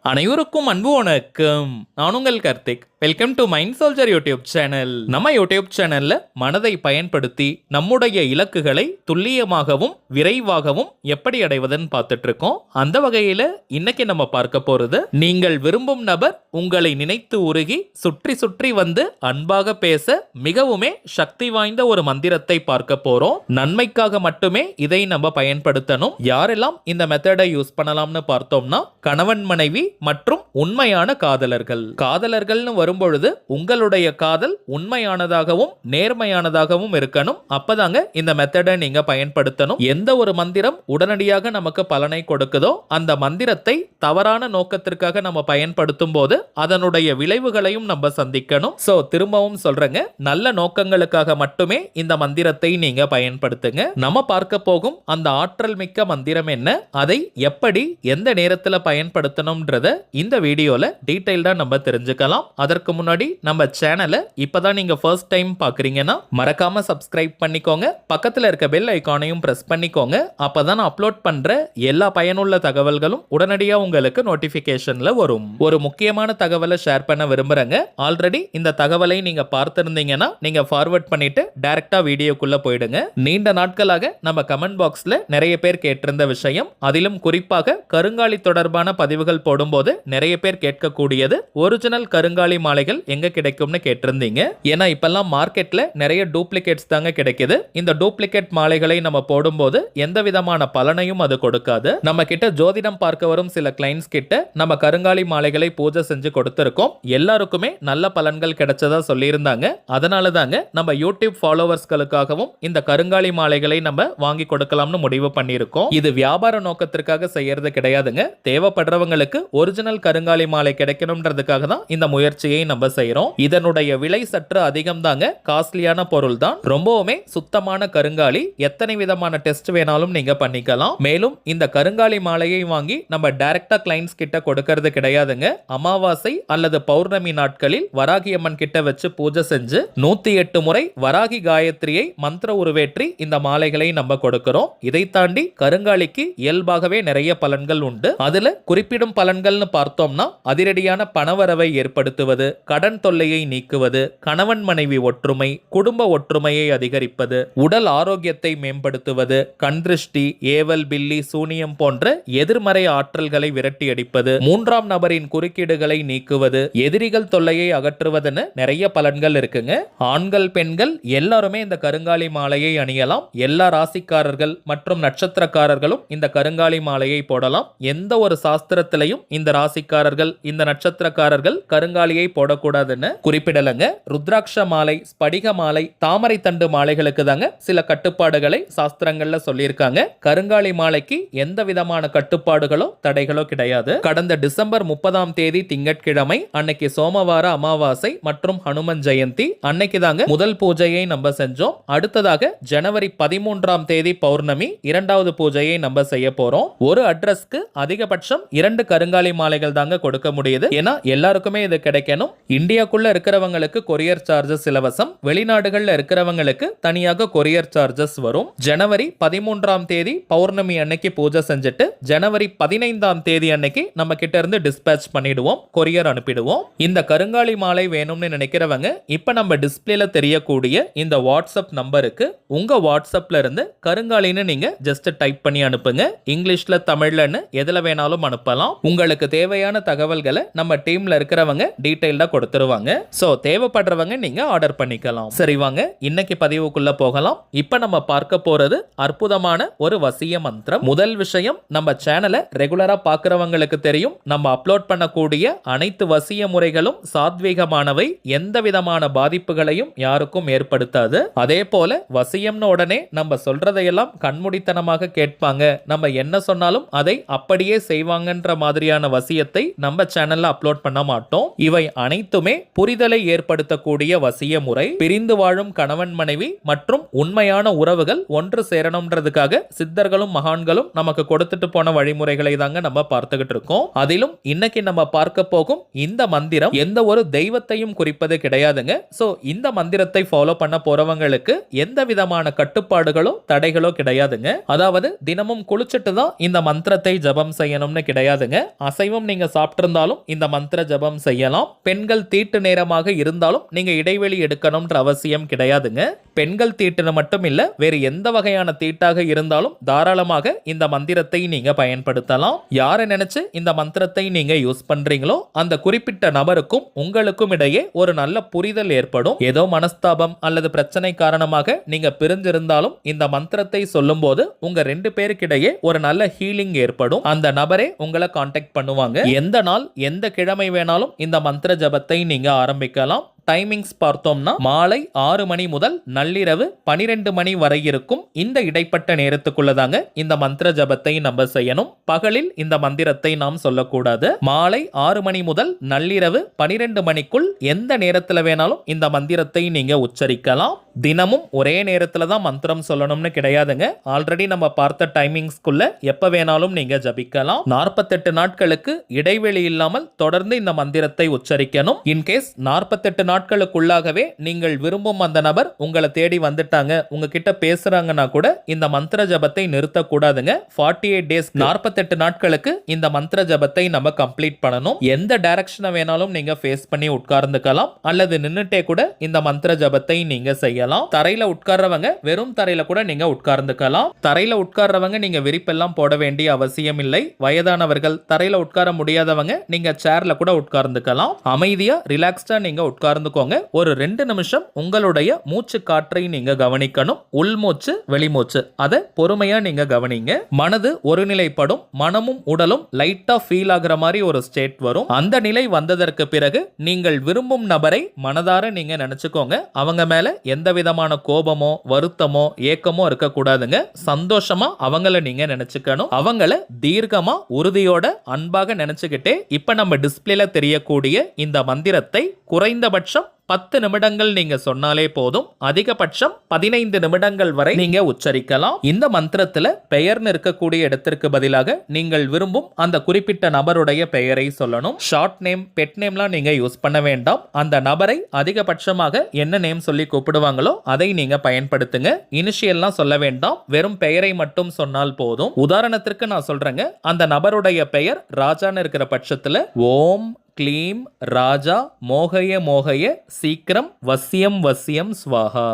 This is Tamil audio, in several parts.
அனைவருக்கும் அன்பு வணக்கம். நான் உங்கள் Karthik. Welcome to mind soldier YouTube channel. நம்ம யூடியூப் சேனல்ல மனதை பயன்படுத்தி நம்முடைய இலக்குகளை துல்லியமாகவும் விரைவாகவும் எப்படி அடைவதுன்னு பார்த்துட்டு இருக்கோம். அந்த வகையில இன்னைக்கு நம்ம பார்க்க போறது, நீங்கள் விரும்பும் நபர் உங்களை நினைத்து உருகி சுற்றி சுற்றி வந்து அன்பாக பேச மிகவுமே சக்தி வாய்ந்த ஒரு மந்திரத்தை பார்க்க போறோம். நன்மைக்காக மட்டுமே இதை நம்ம பயன்படுத்தணும். யாரெல்லாம் இந்த மெத்தடை யூஸ் பண்ணலாம்னு பார்த்தோம்னா, கணவன் மனைவி மற்றும் உண்மையான காதலர்கள்னு வரும்பொழுது உங்களுடைய காதல் உண்மையானதாகவும் நேர்மையானதாகவும் இருக்கணும். அப்பதாங்க இந்த மெத்தடை நீங்க பயன்படுத்தணும். எந்த ஒரு மந்திரம் உடனடியாக நமக்கு பலனை கொடுக்குதோ அந்த மந்திரத்தை தவறான நோக்கத்திற்காக நம்ம பயன்படுத்தும் போது அதனுடைய விளைவுகளையும் நம்ம சந்திக்கணும். சோ திரும்பவும் சொல்றேங்க, நல்ல நோக்கங்களுக்காக மட்டுமே இந்த மந்திரத்தை நீங்க பயன்படுத்துங்க. நம்ம பார்க்க போகும் அந்த ஆற்றல் மிக்க மந்திரம் என்ன, அதை எப்படி எந்த நேரத்தில் பயன்படுத்தணும்ன்றத இந்த வீடியோல டீடைல்டா நம்ம தெரிஞ்சுக்கலாம். அதற்கு முன்னாடி நம்ம சேனலை இப்பதான் நீங்க ஃபர்ஸ்ட் டைம் பாக்குறீங்கன்னா மறக்காம சப்ஸ்கிரைப் பண்ணிக்கோங்க. பக்கத்துல இருக்க பெல் ஐகானையும் பிரஸ் பண்ணிக்கோங்க. அப்பதான் அப்லோட் பண்ற எல்லா பயனுள்ள தகவல்களும் உடனடியா உங்களுக்கு நோட்டிபிகேஷன்ல வரும். ஒரு முக்கியமான தகவலை ஷேர் பண்ண விரும்புறேங்க. ஆல்ரெடி இந்த தகவலை நீங்க பார்த்திருந்தீங்கன்னா நீங்க ஃபார்வர்ட் பண்ணிட்டு டைரக்டா வீடியோக்குள்ள போயிடுங்க. நீண்ட நாட்களாக நம்ம கமெண்ட் பாக்ஸ்ல நிறைய பேர் கேட்டிருந்த விஷயம், அதிலும் குறிப்பாக கருங்காலி தொடர்பான பதிவுகள் போடும்போது நிறைய பேர் கேட்கக்கூடியது, ஒரிஜினல் கருங்காலி மாலைகள் எங்க கிடைக்கும்னு கேட்டிருந்தீங்க. ஏன்னா இப்பெல்லாம் மார்க்கெட்ல நிறைய டூப்ளிகேட்ஸ் தாங்க கிடைக்குது. இந்த டூப்ளிகேட் மாலைகளை நம்ம போடும்போது எந்த விதமான பலனையும் அது கொடுக்காது. நம்ம கிட்ட ஜோதிடம் பார்க்க வரும் சில கிளைண்ட்ஸ் கிட்ட நம்ம கருங்காலி மாலைகளை பூஜை செஞ்சு கொடுத்திருக்கோம். எல்லாருக்குமே நல்ல பலன்கள் கிடைச்சதா சொல்லியிருந்தாங்க. அதனால தாங்க நம்ம யூடியூப் ஃபாலோவர்ஸ்களுக்காகவும் இந்த கருங்காலி மாலைகளை நம்ம வாங்கி கொடுக்கலாம்னு முடிவு பண்ணியிருக்கோம். இது வியாபார நோக்கத்திற்காக செய்யறது கிடையாதுங்க. தேவைப்படுறவங்களுக்கு ஒரிஜினல் கருங்காலி மாலை கிடைக்கணும்ன்றதுக்காக தான் இந்த முயற்சியை நம்ம செய்யறோம். இதனுடைய விலை சற்று அதிகம் தாங்க, காஸ்ட்லியான பொருள் தான். ரொம்பவுமே சுத்தமான கருங்காலி, எத்தனை விதமான டெஸ்ட் வேணாலும் நீங்க பண்ணிக்கலாம். மேலும் இந்த கருங்காலி மாலையை வாங்கி நம்ம டைரக்டா கிளைண்ட்ஸ் கிட்ட கொடுக்கிறது கிடையாதுங்க. அமாவாசை அல்லது பௌர்ணமி நாட்களில் வராகி அம்மன் கிட்ட வச்சு பூஜை செஞ்சு 108 முறை வராகி காயத்ரியை மந்திர உருவேற்றி இந்த மாலைகளை நம்ம கொடுக்கிறோம். இதை தாண்டி கருங்காலிக்கு இயல்பாகவே நிறைய பலன்கள் உண்டு. அதுல குறிப்பிடும் பலன்கள்னு பார்த்தோம்னா, அதிரடியான பணவரவை ஏற்படுத்துவது, கடன் தொல்லையை நீக்குவது, கணவன் மனைவி ஒற்றுமை, குடும்ப ஒற்றுமையை அதிகரிப்பது, உடல் ஆரோக்கியத்தை மேம்படுத்துவது, கண்திருஷ்டி, ஏவல், பில்லி, சூனியம் போன்ற எதிர்மறை ஆற்றல்களை விரட்டி அடிப்பது, மூன்றாம் நபரின் குறுக்கீடுகளை நீக்குவது, எதிரிகள் தொல்லையை அகற்றுவதுன்னு நிறைய பலன்கள் இருக்குங்க. ஆண்கள் பெண்கள் எல்லாருமே இந்த கருங்காலி மாலையை அணியலாம். எல்லா ராசிக்காரர்கள் மற்றும் நட்சத்திரக்காரர்களும் இந்த கருங்காலி மாலையை போடலாம். எந்த ஒரு சாஸ்திரத்திலையும் இந்த ராசிக்காரர்கள் இந்த நட்சத்திரக்காரர்கள் கருங்காலியை போடக்கூடாதுன்னு குறிப்பிடலங்க. ருத்ராட்ச மாலை, ஸ்படிக மாலை, தாமரை தண்டு மாலைகளுக்கு தாங்க சில கட்டுப்பாடுகளை சாஸ்திரங்கள்ல சொல்லியிருக்காங்க. கருங்காலி மாலைக்கு எந்த விதமான கட்டுப்பாடுகளோ தடைகளோ கிடையாது. கடந்த டிசம்பர் 30ஆம் தேதி திங்கட்கிழமை அன்னைக்கு சோமவார அமாவாசை மற்றும் ஹனுமன் ஜெயந்தி அன்னைக்கு தாங்க முதல் பூஜையை நம்ம செஞ்சோம். அடுத்ததாக ஜனவரி 13ஆம் தேதி பௌர்ணமி இரண்டாவது பூஜையை நம்ம செய்ய போறோம். ஒரு அட்ரஸ்க்கு அதிகபட்சம் 2 கருங்காலி மாலைகள் தாங்க கொடுக்க முடியுது. ஏன்னா எல்லாருக்குமே இது கிடைக்கணும். இந்தியாக்குள்ள இருக்கிறவங்களுக்கு கொரியர் சார்ஜஸ் இலவசம், வெளிநாடுகள்ல இருக்கிறவங்களுக்கு தனியாக கொரியர் சார்ஜஸ் வரும். ஜனவரி 13ஆம் தேதி பௌர்ணமி அன்னைக்கு பூஜை செஞ்சுட்டு ஜனவரி 15ஆம் தேதி அன்னைக்கு நம்ம கிட்ட இருந்து டிஸ்பேட்ச் பண்ணிடுவோம், கொரியர் அனுப்பிடுவோம். இந்த கருங்காலி மாலை வேணும்னு நினைக்கிறவங்க இப்ப நம்ம டிஸ்பிளேல தெரியக்கூடிய இந்த வாட்ஸ்அப் நம்பருக்கு உங்க வாட்ஸ்அப்ல இருந்து கருங்காலின்னு நீங்க ஜஸ்ட் டைப் பண்ணி அனுப்புங்க. இங்கிலீஷ்ல தமிழ்லன்னு எதுல வேணாலும் அனுப்பலாம். உங்களுக்கு தேவையான தகவல்களை நம்ம டீம்ல இருக்கிறவங்க டீடைல்டா கொடுத்துருவாங்க. சோ தேவைப்படுறவங்க நீங்க ஆர்டர் பண்ணிக்கலாம். சரி வாங்க இன்னைக்கு பதிவுக்குள்ள போகலாம். இப்ப நம்ம பார்க்க போறது அற்புதமான ஒரு வசிய மந்திரம். முதல் விஷயம், நம்ம சேனலை ரெகுலரா பார்க்கிறவங்களுக்கு தெரியும், நம்ம அப்லோட் பண்ணக்கூடிய அனைத்து வசிய முறைகளும் சாத்வீகமானவை, எந்த விதமான பாதிப்புகளையும் யாருக்கும் ஏற்படுத்தாது. அதே போல வசியம்னு உடனே நம்ம சொல்றதையெல்லாம் கண்மூடித்தனமாக கேட்பாங்க, நம்ம என்ன சொன்னாலும் அதை அப்படியே செய்வாங்கன்ற மாதிரியான வசியத்தை நம்ம சேனல்ல அப்லோட் பண்ண மாட்டோம். இவை அனைத்துமே புரிதலை ஏற்படுத்தக்கூடிய வசிய முறை. பிரிந்து வாழும் கணவன் மனைவி மற்றும் உண்மையான உறவுகள் ஒன்று சேரணும்ன்றதுக்காக சித்தர்களும் மகான்களும் நமக்கு கொடுத்துட்டு போன வழிமுறைகளை தாங்க நம்ம பார்த்துக்கிட்டு இருக்கோம். அதிலும் இன்னைக்கு நம்ம பார்க்க போகும் இந்த மந்திரம் எந்த ஒரு தெய்வத்தையும் குறிப்பது கிடையாதுங்க. சோ இந்த மந்திரத்தை ஃபாலோ பண்ண போறவங்களுக்கு எந்த விதமான கட்டுப்பாடுகளோ தடைகளோ கிடையாதுங்க. அதாவது தினமும் குளிச்சுட்டு தான் இந்த மந்திரத்தை ஜபம் செய்யணும்னு கிடையாதுங்க. அசைவம் நீங்க சாப்பிட்டிருந்தாலும் இந்த மந்திர ஜபம் செய்யலாம். பெண்கள் தீட்டு நேரமாக இருந்தாலும் நீங்க இடைவெளி எடுக்கணும்ன்ற அவசியம் கிடையாதுங்க. பெண்கள் தீட்டுன்னு மட்டும் இல்ல, வேறு எந்த வகையான தீட்டாக இருந்தாலும் தாராளமாக இந்த மந்திரத்தை நீங்க பயன்படுத்தலாம். யாரை நினைச்சு இந்த மந்திரத்தை நீங்க யூஸ் பண்றீங்களோ அந்த குறிப்பிட்ட நபருக்கும் உங்களுக்கும் இடையே ஒரு நல்ல புரிதல் ஏற்படும். ஏதோ மனஸ்தாபம் அல்லது பிரச்சனை காரணமாக நீங்க பிரிஞ்சிருந்தாலும் இந்த மந்திரத்தை சொல்லும் போது உங்க 2 பேருக்கிடையே ஒரு நல்ல ஹீலிங் ஏற்படும். அந்த நபரே உங்களை கான்டாக்ட் பண்ணுவாங்க. எந்த நாள் எந்த கிழமை வேணாலும் இந்த மந்திர ஜபத்தை நீங்க ஆரம்பிக்கலாம். டைமிங்ஸ் பார்த்தோம்னா மாலை 6 மணி முதல் நள்ளிரவு 12 மணி வரை இருக்கும். இந்த இடைப்பட்ட நேரத்துக்குள்ளதாங்க இந்த மந்திர ஜபத்தை நம்ம செய்யணும். பகலில் இந்த மந்திரத்தை நாம் சொல்லக்கூடாது. மாலை 6 மணி முதல் நள்ளிரவு 12 மணிக்குள் எந்த நேரத்தில் வேணாலும் இந்த மந்திரத்தை நீங்க உச்சரிக்கலாம். தினமும் ஒரே நேரத்துல தான் மந்திரம் சொல்லணும்னு கிடையாதுங்க. ஆல்ரெடி நம்ம பார்த்த டைமிங்ஸ்குள்ள எப்ப வேணாலும் நீங்க ஜபிக்கலாம். 48 நாட்களுக்கு இடைவெளி இல்லாமல் தொடர்ந்து இந்த மந்திரத்தை உச்சரிக்கணும். இன்கேஸ் 48 நாட்களுக்குள்ளாகவே நீங்கள் விரும்பும் அந்த நபர் உங்களை தேடி வந்துட்டாங்க, உங்ககிட்ட பேசுறாங்கன்னா கூட இந்த மந்திர ஜபத்தை நிறுத்தக்கூடாதுங்க. 48 டேஸ் 48 நாட்களுக்கு இந்த மந்திர ஜபத்தை நம்ம கம்ப்ளீட் பண்ணணும். எந்த டைரக்ஷனை வேணாலும் நீங்க ஃபேஸ் பண்ணி உட்கார்ந்துக்கலாம் அல்லது நின்னுட்டே கூட இந்த மந்திர ஜபத்தை நீங்க செய்யலாம். தரையில உட்கார்றவங்க வெறும் தரையில கூட நீங்க உட்கார்ந்துக்கலாம். தரையில உட்கார்றவங்க நீங்க விரிப்பெல்லாம் போட வேண்டிய அவசியம் இல்லை. வயதானவர்கள், தரையில உட்கார முடியாதவங்க நீங்க சேர்ல கூட உட்கார்ந்துக்கலாம். அமைதியா ரிலாக்ஸ்டா நீங்க உட்கார்ந்துக்கோங்க. ஒரு 2 நிமிஷம் உங்களுடைய மூச்சு காற்றை நீங்க கவனிக்கணும். உள்மூச்சு வெளிமூச்சு அதை பொறுமையா நீங்க கவனிங்க. மனது ஒருநிலைப்படும். மனமும் உடலும் லைட்டா ஃபீல் ஆகுற மாதிரி ஒரு ஸ்டேட் வரும். அந்த நிலை வந்ததற்கு பிறகு நீங்கள் விரும்பும் நபரை மனதார நீங்க நினைச்சுக்கோங்க. அவங்க மேல எந்த விதமான கோபமோ வருத்தமோ ஏக்கமோ இருக்கக்கூடாதுங்க. சந்தோஷமா அவங்கள நீங்க நினைச்சுக்கணும். அவங்கள தீர்க்கமா உறுதியோட அன்பாக நினைச்சுக்கிட்டே இப்ப நம்ம டிஸ்பிளேல தெரியக்கூடிய இந்த மந்திரத்தை குறைந்தபட்சம் 10 நிமிடங்கள் நீங்க சொன்னாலே போதும். அதிகபட்சம் 15 நிமிடங்கள் வரை நீங்க உச்சரிக்கலாம். இந்த மந்திரத்துல பெயர்னு இருக்கக்கூடிய இடத்திற்கு பதிலாக நீங்கள் விரும்பும் அந்த குறிப்பிட்ட நபருடைய பெயரை சொல்லணும். ஷார்ட் நேம், பெட் நேம்லாம் நீங்க யூஸ் பண்ண வேண்டாம். அந்த நபரை அதிகபட்சமாக என்ன நேம் சொல்லி கூப்பிடுவாங்களோ அதை நீங்க பயன்படுத்துங்க. இனிஷியல்லாம் சொல்ல வேண்டாம். வெறும் பெயரை மட்டும் சொன்னால் போதும். உதாரணத்திற்கு நான் சொல்றேங்க, அந்த நபருடைய பெயர் ராஜான்னு இருக்கிற பட்சத்துல ஓம் க்ளீம் ராஜா மோகய மோகய சீக்கிரம் வசியம் வசியம் ஸ்வாஹா.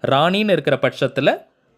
ராணின்னு இருக்கிற பட்சத்தில்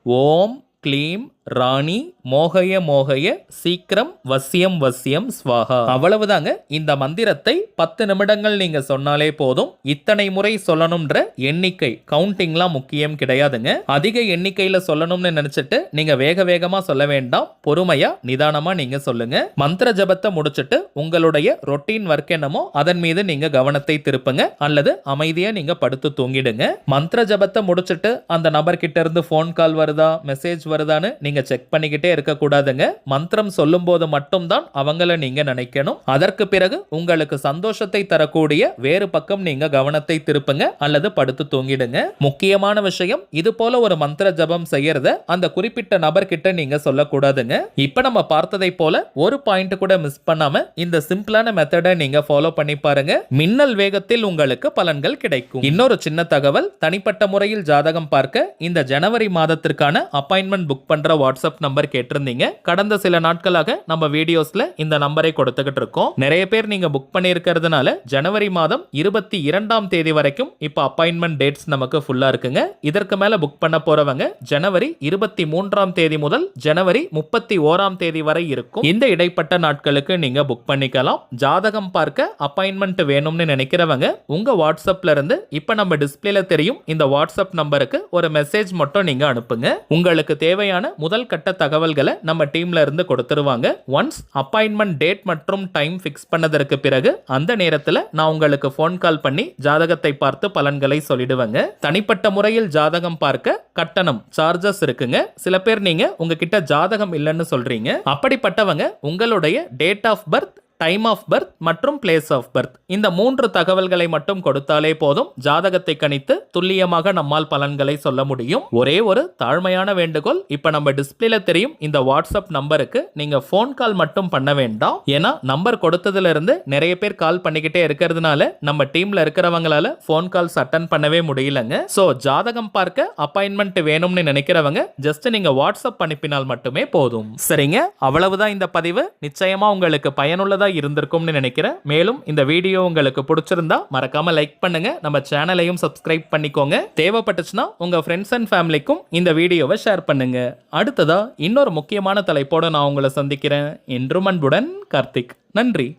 ஓம் க்ளீம் ராணி மோகய மோகய சீக்கிரம் வசியம் வசியம் ஸ்வாஹா. அவ்வளவுதாங்க. இந்த மந்திரத்தை 10 நிமிடங்கள் நீங்க சொன்னாலே போதும். இத்தனை முறை சொல்லணும்ன்ற எண்ணிக்கை கவுண்டிங்லாம் முக்கியம் கிடையாதுங்க. அதிக எண்ணிக்கையில சொல்லணும்னு நினைச்சிட்டு நீங்க வேக வேகமா சொல்ல வேண்டாம். பொறுமையா நிதானமா நீங்க சொல்லுங்க. மந்திர ஜபத்தை முடிச்சிட்டு உங்களுடைய ரொட்டீன் ஒர்க் என்னமோ அதன் மீது நீங்க கவனத்தை திருப்புங்க அல்லது அமைதியா நீங்க படுத்து தூங்கிடுங்க. மந்திர ஜபத்தை முடிச்சிட்டு அந்த நபர்கிட்ட இருந்து போன் கால் வருதா மெசேஜ் வருதான்னு நீங்க செக் பண்ணிக்கிட்டே இருக்க கூடாதுங்க. மந்திரம் சொல்லும் போது மட்டும்தான் அவங்கள நீங்க நினைக்கணும். அதற்கு பிறகு உங்களுக்கு சந்தோஷத்தை தரக்கூடிய வேறு பக்கம் நீங்க கவனத்தை திருப்புங்க அல்லது படுத்து தூங்கிடுங்க. முக்கியமான விஷயம், இது போல ஒரு மந்திர ஜபம் செய்யறத அந்த குறிப்பிட்ட நபர்கிட்ட நீங்க சொல்லக்கூடாதுங்க. இப்ப நம்ம பார்த்ததை போல ஒரு பாயிண்ட் கூட மிஸ் பண்ணாம இந்த சிம்பிளான மெத்தடை நீங்க ஃபாலோ பண்ணி பாருங்க. மின்னல் வேகத்தில் உங்களுக்கு பலன்கள் கிடைக்கும். இன்னொரு சின்ன தகவல், தனிப்பட்ட முறையில் ஜாதகம் பார்க்க இந்த ஜனவரி மாதத்திற்கான அப்பாயின்மெண்ட் புக் பண்ற வாட்ஸ்அப் நம்பர் கேட்டிருந்தீங்க. கடந்த சில நாட்களாக நம்ம வீடியோஸ்ல இந்த நம்பரை கொடுத்துக்கிட்டு இருக்கோம். நிறைய பேர் நீங்க புக் பண்ணியிருக்கிறதுனால ஜனவரி மாதம் 22ஆம் தேதி வரைக்கும் இப்ப அப்பாயின்மெண்ட் டேட்ஸ் நமக்கு ஃபுல்லா இருக்குங்க. இதற்கு மேல புக் பண்ண போறவங்க ஜனவரி 23ஆம் தேதி முதல் ஜனவரி 31ஆம் தேதி வரை இருக்கும். இந்த இடைப்பட்ட நாட்களுக்கு நீங்க புக் பண்ணிக்கலாம். ஜாதகம் பார்க்க அப்பாயின்மெண்ட் வேணும்னு நினைக்கிறவங்க உங்க வாட்ஸ்அப்ல இருந்து இப்ப நம்ம டிஸ்பிளேல தெரியும் இந்த வாட்ஸ்அப் நம்பருக்கு ஒரு மெசேஜ் மட்டும் நீங்க அனுப்புங்க. உங்களுக்கு தேவையான முதல் கட்ட தகவல்களை நம்ம டீம்ல இருந்து கொடுத்துருவாங்க. ஒன்ஸ் அப்பாயின்மெண்ட் டேட் மற்றும் டைம் ஃபிக்ஸ் பண்ணதற்கு பிறகு அந்த நேரத்தில் நான் உங்களுக்கு ஃபோன் கால் பண்ணி ஜாதகத்தை பார்த்து பலன்களை சொல்லிடுவேங்க. தனிப்பட்ட முறையில் ஜாதகம் பார்க்க கட்டணம் சார்ஜஸ் இருக்குங்க. சில பேர் நீங்க உங்ககிட்ட ஜாதகம் இல்லைன்னு சொல்றீங்க. அப்படிப்பட்டவங்க உங்களுடைய date of birth time of birth மற்றும் பிளேஸ் ஆஃப் பர்த் இந்த 3 தகவல்களை மட்டும் கொடுத்தாலே போதும் ஜாதகத்தை கணித்து துல்லியமாக நம்மால் பலன்களை சொல்ல முடியும். ஒரே ஒரு தாழ்மையான வேண்டுகோள், இப்ப நம்ம டிஸ்பிளேல தெரியும் இந்த வாட்ஸ்அப் நம்பருக்கு நீங்க போன் கால் மட்டும் பண்ண வேண்டாம். ஏன்னா நம்பர் கொடுத்ததுல இருந்து நிறைய பேர் கால் பண்ணிக்கிட்டே இருக்கிறதுனால நம்ம டீம்ல இருக்கிறவங்களால போன் கால்ஸ் அட்டன் பண்ணவே முடியலங்க. சோ ஜாதகம் பார்க்க அப்பாயின்மெண்ட் வேணும்னு நினைக்கிறவங்க ஜஸ்ட் நீங்க வாட்ஸ்அப் அனுப்பினால் மட்டுமே போதும். சரிங்க, அவ்வளவுதான் இந்த பதிவு. நிச்சயமா உங்களுக்கு பயனுள்ளதா இருந்திருக்கும்னு நினைக்கிறேன். மேலும் இந்த வீடியோ உங்களுக்கு பிடிச்சிருந்தா மறக்காம லைக் பண்ணுங்க, நம்ம சேனலையும் சப்ஸ்கிரைப் பண்ணிக்கோங்க. தேவைப்பட்டுச்சுன்னா உங்க ஃப்ரெண்ட்ஸ் அண்ட் ஃபேமிலிக்கும் இந்த வீடியோவை ஷேர் பண்ணுங்க. அடுத்ததா இன்னொரு முக்கியமான தலைப்போட நான் உங்களை சந்திக்கிறேன். என்றும் அன்புடன் கார்த்திக். நன்றி.